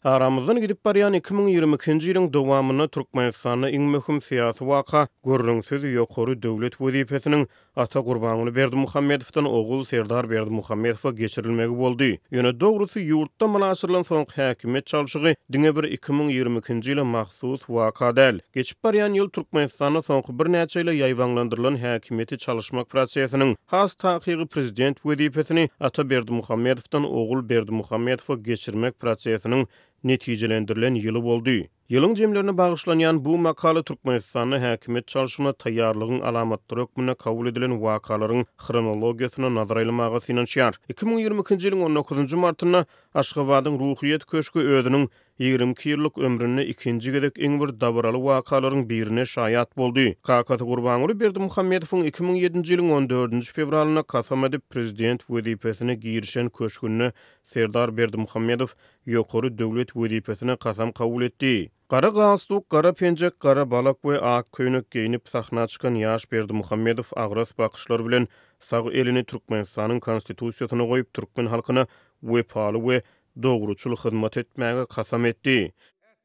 Aramızdan gidip barýan 2022-nji ýylyň dowamyna Türkmenistanyň iň möhüm syýasy waka görüňsüz ýokary döwlet wezipesiniň ata Gurbanuly Berdimuhammedowdan ogul Serdar Berdimuhammedowa geçirilmegi boldy. Ýöne dogrusy ýurtda manaşyrlan soňky häkimet çalşygy diňe bir 2022-nji ýyla mahsus waka däl. Geçip barýan ýyl Türkmenistanyň soňky bir näçe ýyla ýaýwanlandyrylan häkimeti çalyşmak prosesiniň has takygy prezident wezipesini ata Berdimuhammedowdan ogul Berdimuhammedowa geçirmek prosesiniň netijelendirilen ýyly boldy. Ýylyň jemlerini bagyşlanýan bu makaly Türkmenistanyň häkimet çalşygyna taýýarlygyň alamatlary ökmüne kabul edilen wakalaryň chronologiýasyna nazar aýlamaga synanýar. 2022-nji ýylyň 19-njy martyna Aşgabatyň Ruhyýet köşkü özüniň 22 ýyllyk ömrüne ikinji gezek iň bir dabaraly wakalaryň birine şaýat boldy. Kakaty Gurbanuly Berdimuhammedowyň 2007-nji ýylyň 14-nji fevralyna kasam edip prezident wezipesine girişen köşkünde Serdar Berdimuhammedow ýokary döwlet wezipesine kasam kabul etdi. Gara gasluk, gara penjek, gara balak we ak köýnek geýnip sahna çykan ýaş Berdimuhammedow agras bakışlar bilen sag elini Türkmenistanyň konstitusiýasyna goýup türkmen halkyna wepaly we dogruçul hyzmat etmäge kasam etdi.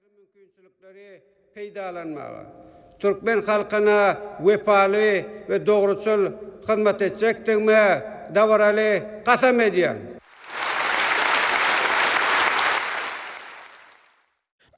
Mümkinçilikleri peýdalanmaga, türkmen halkyna wepaly we dogruçul hyzmat etjekdigime dawaraly kasam edýän.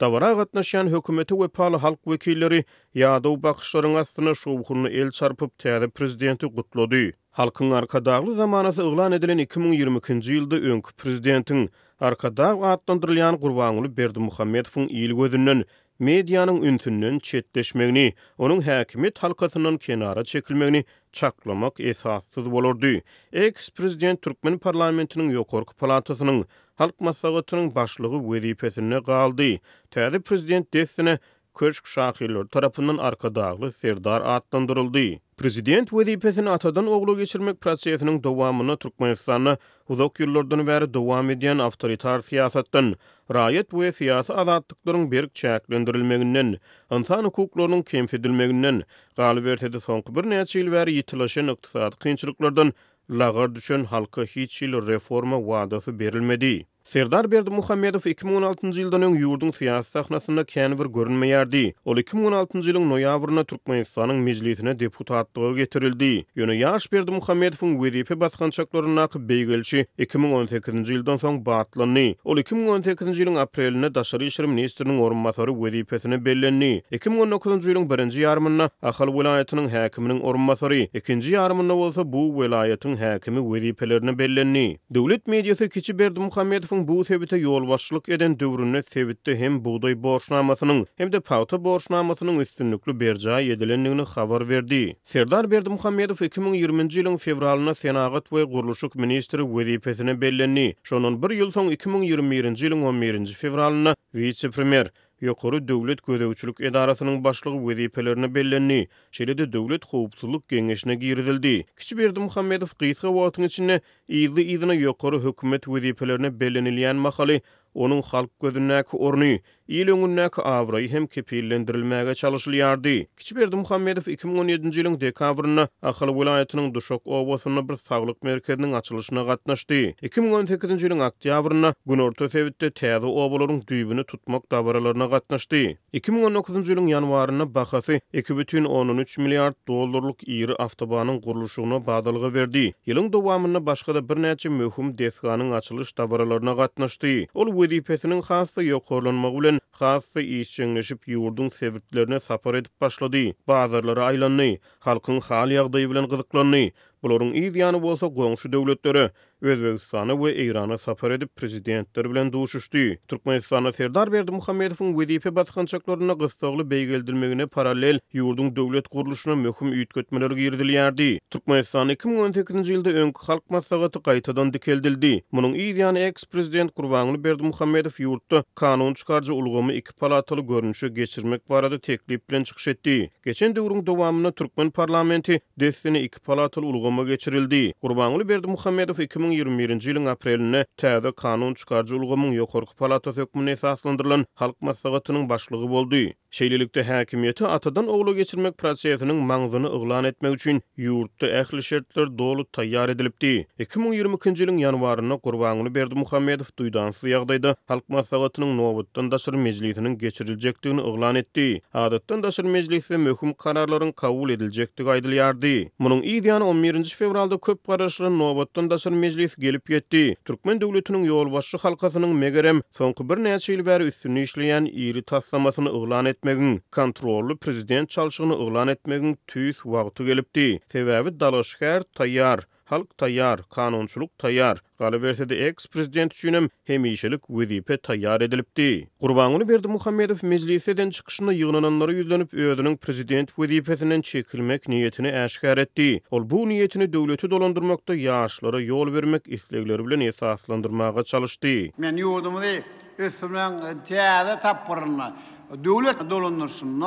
Dawara gatnaşan hökümeti we paly halk wekilleri ýa-da bakışlaryň astyna şowhuny el çarpyp täze prezidenti gutlady. Halkyň arkadagly zamanasy yglan edilen 2022-nji ýylda öňkü prezidentiň arkadag atlandyrylýan Gurbanuly Berdimuhammedowyň ýyl gözünden mediýanyň ünsünden çetleşmegini, onuň häkimet halkasyndan kenara çekilmegini çaklamak esassyz bolardy. Ex-prezident Türkmen parlamentiniň ýokarky palatasynyň halk maslahatynyň başlygy wezipesine galdy. Täze prezident destine köşk şahyrlar tarapyndan arkadagly Serdar atlandyryldy. Prezident wezipesini atadan ogula geçirmek prosesiniň dowamyna Türkmenistanyň uzak ýyllardan bäri dowam edýän awtoritar siýasatdan, raýat we syýasy azatlyklaryň berk çäklendirilmeginden, insan hukuklarynyň kemsedilmeginden, galy bertede soňky bir näçe ýyl bäri ýitilen ykdysady kynçylyklardan lagar düşen halka hiç ýyl reforma wadasy berilmedi. Serdar Berdimuhammedow 2016-njy ýyldan öň ýurdun syýasy sahnasynda kän bir görünmeýärdi. Ol 2016-njy ýylyň noýabryna Türkmenistanyň mejlisine deputatlyga getirildi. Ýöne ýaş Berdimuhammedowyň wezipe baskançaklaryna beýgelçi 2018-nji ýyldan soň batlandy. Ol 2018-nji ýylyň apreline Daşary işler ministriniň orunmasary wezipesine bellendi. 2019-njy ýylyň 1-nji ýarmyna Ahal welaýatynyň häkiminiň orunmasary, 2-nji ýarmyna bolsa bu welaýatyň häkimi wezipelerini bellendi. Döwlet mediýasy kiçi Berdimuhammedowyň bu sebite yol başçılık eden döwründe sebitde hem buğday borçnamasynyň hem de paýta borçnamasynyň üstünlükli berjaý edilendigini habar berdi. Serdar Berdimuhammedow 2020-nji ýylyň fevralyna Senagat we Guruluşyk ministri wezipesine bellendi. Şonun bir ýyl soň 2021-nji ýylyň 11-nji fevralyna vice-premier ýokary döwlet gödäwçilik edarasynyň başlygy wezipelerini bellendi. Şeýle-de döwlet howpsuzlyk geňeşine girildi. Kiçi Berdimuhammedow gysga wagtyň içinde ýyly-ýylyna ýokary hökümet wezipelerini bellenilýän mahaly onuň halk gözündäki orny, ýyl öňündäki awraý hem kepillendirilmäge çalyşylýardy. Kiçi Berdimuhammedow 2017-nji ýylyň dekabryna Ahal welaýatynyň Duşok obasyna bir saglyk merkeziniň açylyşyna gatnaşdy. 2018-nji ýylyň oktýabrynda Günorta sebitde täze obalaryň düýbüni tutmak dabaralaryna gatnaşdy. 2019-njy ýylyň ýanwaryna bahasy 2,13 milliard dollarlyk ýyry awtobanyň guruluşyna badalygy berdi. Ýylyň dowamyna başga da bir näçe möhüm desganyň açylyş dabaralaryna gatnaşdy. Ol wezipesiniň hasy ýokarlanmagy bilen hasy işçileşip ýurdun sebitlerine sapar edip başlady. Bazarlara aýlandy, halkyň hal ýagdaýy bilen gyzyklandy. Bularyň ýany bolsa goňşy döwletlere, Özbegistana we Irana sapar edip prezidentler bilen duşuşdy. Türkmenistana Serdar Berdimuhammedowyň wezipe baskançaklaryna gystagly beýgeldilmegine paralel ýurdun döwlet guruluşyna möhüm üýtgetmeler girdilýärdi. Türkmenistan 2018-nji ýylda öňkü halk maslahaty gaýtadan dikeldildi. Munyň ýany ex-prezident Gurbanuly Berdimuhammedow ýurtda kanun çykarjy ulgamy iki palataly görnüşe geçirmek barada teklip bilen çykyş etdi. Geçen döwrüň dowamyna Türkmen parlamenti destine iki palataly ulgamy ulgama geçirildi. Gurbanuly Berdimuhammedow 2021-nji ýylyň aprelinde täze kanun çykarjy ulgamyň ýokarky palatasy hökmüne esaslandyrylan halk maslahatynyň başlygy boldy. Şeýlelikde häkimiýeti atadan ogla geçirmek prosesiniň maňzyny yglan etmek üçin ýurtda ähli şertler dolu taýýar edilipdi. 2022-nji ýylyň ýanwaryna Gurbanuly Berdimuhammedow duýdansy ýagdaýda halk maslahatynyň nowatdan daşary mejlisiniň geçiriljekdigini yglan etdi. Adatdan daşary mejlisde möhüm kararlaryň kabul ediljekdigi aýdylýardy. Munyň ýa-da 11-nji fevralda köp garaşlaryň nowatdan daşary mejlis gelip ýetdi. Türkmen döwletiniň ýolbaşçy halkasynyň megerem soňky bir näçe ýyl bäri üstüne işleýän iri taslamasyny yglan etmegin, kontrolly prezident çalşygyny yglan etmegin tüýs wagty gelipdi. Sebäbi dalaşgär taýýar, halk taýýar, kanunçylyk taýýar. Galabersede ex-prezident üçin hemişelik wezipe taýýar edilipdi. Gurbanuly Berdimuhammedow mejlisden çykyşyna ýygnananlara ýüzlenip özüniň prezident wezipesinden çekilmek niýetini äşkär etdi. Ol bu niýetini döwleti dolandyrmakda ýaşlara ýol bermek islegleri bilen esaslandyrmaga çalışdy. Men ýurdumyzy üstümden täze tapyryna döwlet dolandyrsyň.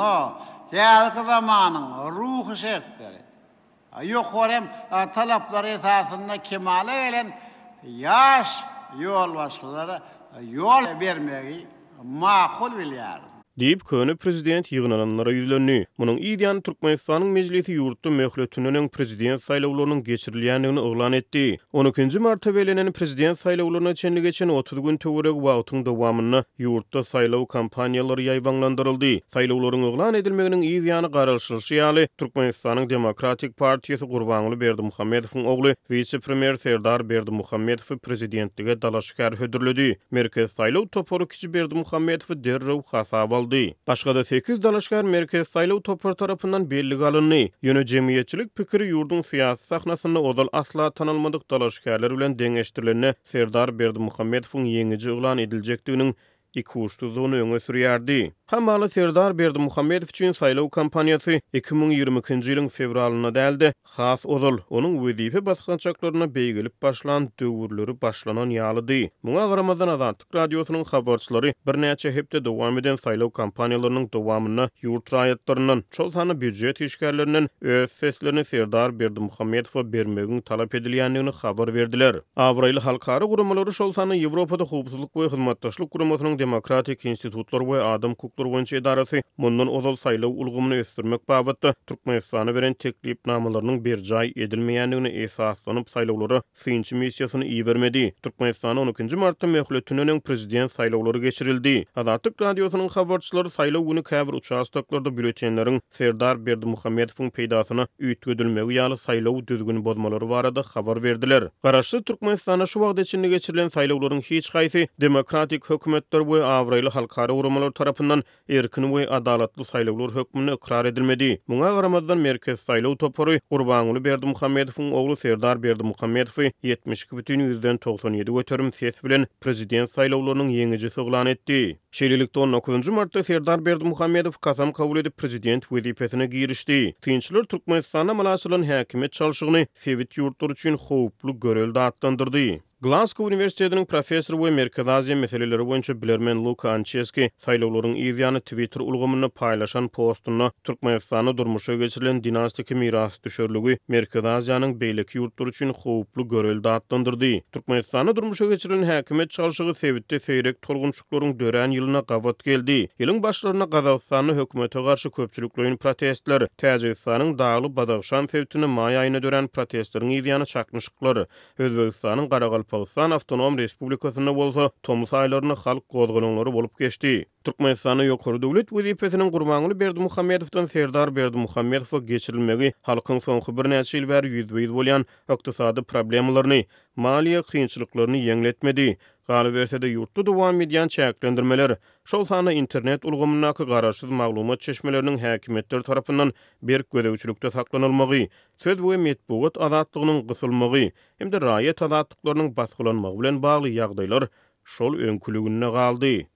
Täze zamanyň ruhy şertleri. Ýokarym talaplary esasynda kemale gelen ýaş ýolbaşçylary ýol bermegi makul bilýär. Diýip köni prezident ýygnananlara ýüzlendi. Munyň ýa-da Türkmenistanyň mejlisi ýurtda möhletiniň prezident saýlawlarynyň geçirilýändigini yglan etdi. 12-nji martda belenen prezident saýlawlaryna çenli geçen 30 gün töwerek wagtyň dowamyny ýurtda saýlaw kampaniýalary ýaýwanlandyryldy. Saýlawlaryň yglan edilmeginiň ýa-da garaşlyşy ýaly Türkmenistanyň Demokratik Partiýasy Gurbanuly Berdimuhammedowyň ogly vice-premier Serdar Berdimuhammedow prezidentlige dalaşgär hödürledi. Merkez saýlaw toporu kişi Berdimuhammedow derrew hasap Başga da 8 dalaşgär merkez saýlaw topar tarapyndan belli galyndy. Ýöne jemgyýetçilik pikiri ýurdun syýasy sahnasyna odal asla tanalmadyk dalaşgärler bilen deňeşdirilene Serdar Berdimuhammedowyň ýeňiji yglan ediljekdiginiň iki uçsuzluğunu öňe sürýärdi. Hamaly Serdar Berdimuhammedow üçin saýlaw kampaniýasy 2022-nji ýylyň fevralyna däldi. Has odal onuň wezipe baskançaklaryna beýgelip başlan döwürleri başlanan ýalydy. Muňa garamadan Azatlyk radiosynyň habarçylary bir näçe hepde dowam eden saýlaw kampaniýalarynyň dowamyna ýurt raýatlarynyň çol sany büdjet işgärlerinden öz seslerini Serdar Berdimuhammedowa bermegini talap edilýändigini habar berdiler. Awraýly halkary guramalary şol sany Ýewropada howpsuzlyk we hyzmatdaşlyk guramasynyň Demokratik institutlar we adam hukukları boýunça edarasy mundan ozal saýlaw ulgamyny ösdürmek babatda Türkmenistana beren teklipnamalarynyň bir jaý edilmeýändigine esaslanyp saýlawlary synçy missiýasyny iýermedi. Türkmenistan 12-nji martda möhletiniň prezident saýlawlary geçirildi. Azatlyk radiosynyň habarçylary saýlaw güni käbir uçastoklarda bülletenleriň Serdar Berdimuhammedowyň peýdasyna üýtgedilmegi ýaly saýlaw düzgün bozmalary barada habar berdiler. Garaşly Türkmenistana şu wagt içinde geçirilen saýlawlaryň hiç gaýsy demokratik hökümetler we awraýly halkary uramalar tarapyndan erkin we adalatly saýlawlar hökmüne ikrar edilmedi. Muňa garamadan merkez saýlaw topory Gurbanuly Berdimuhammedowyň ogly Serdar Berdimuhammedow 72,97 göterim ses bilen prezident saýlawlarynyň ýeňijisi yglan etdi. Şeýlelikde 19-njy martda Serdar Berdimuhammedow kasam kabul edip prezident wezipesine girişdi. Tinçler Türkmenistana malaçylan häkimet çalşygyny sewit ýurtlar üçin howply görel datlandyrdy. Glasgow Üniversitetiniň professor we Merkez Aziýa meseleleri boýunça bilermen Luka Ancheski saýlawlaryň ýyzyny Twitter ulgamyny paýlaşan postuny Türkmenistana durmuşa geçirilen dinastik miras düşerligi Merkez Aziýanyň beýleki ýurtlar üçin howply görel datlandyrdy. Türkmenistana durmuşa geçirilen häkimet çalşygy sewitde seýrek tolgunçuklaryň dören ýylyna gawat geldi. Ýylyň başlaryna Gazagystanyň hökümete garşy köpçüliklerin protestleri, Täjikistanyň Dagly Badaxşan sewitini maý aýyna dören protestleriň ýyzyny çakmyşlyklary, Özbegistanyň Garagalpakstan Awtonom Respublikasyna bolsa tomuz aýlaryny halk gozgolunlary bolup geçdi. Türkmenistanyň ýokary döwlet wezipesiniň Gurbanuly Berdimuhammedowdan Serdar Berdimuhammedowa geçirilmegi halkyň soňky bir näçe ýyl bäri ýüzbeýiz bolýan ykdysady problemlaryny, maliýe kynçylyklaryny ýeňletmedi. Galabersede ýurtda dowam edýän çäklendirmeler, şol sany internet ulgamynyňky garaşsyz maglumat çeşmeleriniň häkimetler tarapyndan berk gödäwçilikde saklanylmagy, söz we medeniýet azatlygynyň gysylmagy hem de raýat azatlyklarynyň basgylanmagy bilen bagly ýagdaýlar şol öňkülügine galdy.